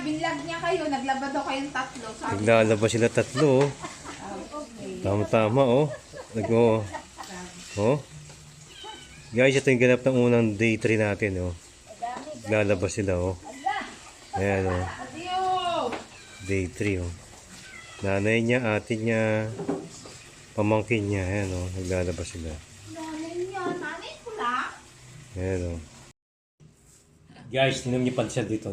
binlag niya kayo. Naglaba daw kayong tatlo. Naglalaba sila tatlo, oh. Tama-tama, oh. Oh. Guys, ito yung ganap ng unang day 3 natin, oh. Naglalaba sila, oh. Ayan, oh. Day 3, oh. Nanay niya, ate niya, pamangkin niya. Ayan, oh. Naglalaba sila. Nanay niya. Nanay ko lang. Ayan, oh. Guys, tinom niyo pansin dito.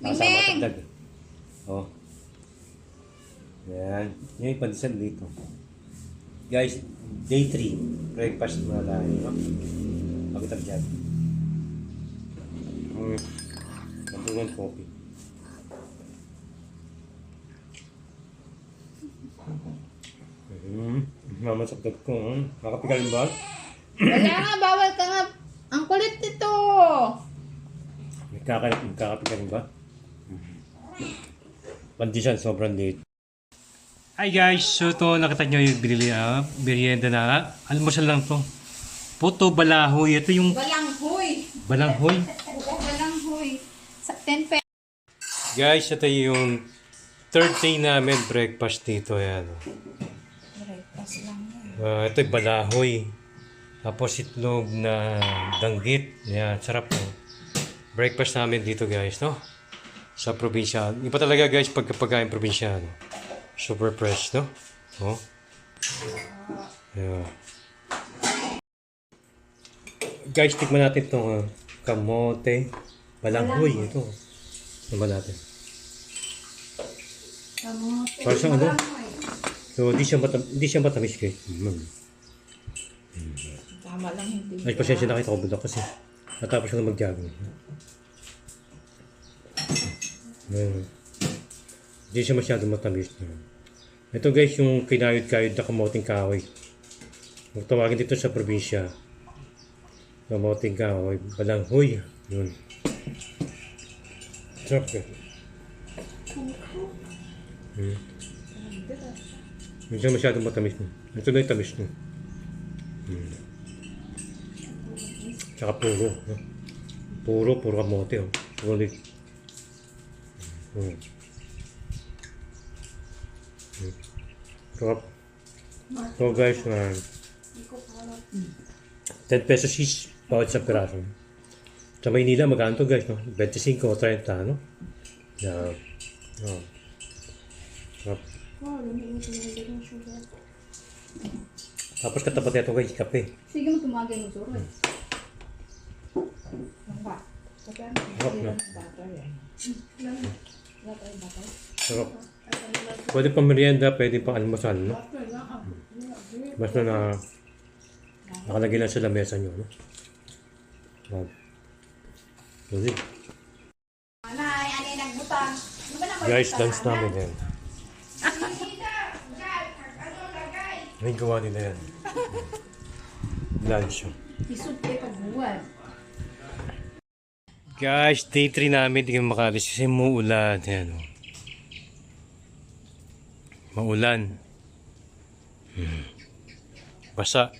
Kasama tagdag. Oh. Ayan. Yan yung pansin dito. Guys, day 3. Breakfast muna tayo. No? Pagkatag dyan. Nandungan coffee. Mamasaktat ko. Nakapigalin ba? Wala nga, bawal ka nga. Ang kulit nito. Nagkakapigalin ba? Pandisyan, sobrang late. Hi guys! So ito, nakita nyo yung binili merienda na. Almusal lang to. Puto balahoy. Ito yung... Balanghoy. Balanghoy? Oo, balanghoy. Sa 10 pesos. Guys, ito yung third day namin breakfast dito. Ayan. Breakfast lang yan. Ito yung balahoy. Tapos itlog na danggit. Ayan, sarap po. Breakfast namin dito guys, no? Sa probinsya. Iba talaga guys pagkapagain probinsya, no? Super fresh, no? Oh. Yeah. Guys, tikman natin itong kamote. Balanghoy. Ito. Tikman natin. Kamote. Para sa ano? So, di siya matamis guys. Tama lang hindi. Ay, pasensya na kayo ako kasi natapos ko na mag-jogging. Hindi siya masyadong matamis. Ito guys, yung kinayod-kayod na kamoting kahoy. Kung tawagin dito sa probinsya, kamoting kahoy, balanghoy. Yun. Sarap ka. Hindi siya masyadong matamis. Ito na yung tamis nyo. Tsaka puro. Puro kamote. Puro ulit. So guys, 10 pesos each bawat sa piraso. Sa Maynila, magkano to guys, no? 25 o 30, no? Yeah. Oh. Tapos katapat ito guys, kape. Sige mo tumagay mo suro. Sarap na. Sarap. Pwede pang merienda, pwede pang almusal, no? Basta na nakalagay lang sa lamesa nyo, no? Pwede. Anay, anay nagbutang. Guys, dance namin yan. May gawa nila yan. Lunch. Isupte pagbuwan. Guys, day 3 namin, hindi kami makalis kasi muulan. Yan, oh. Maulan. Basa.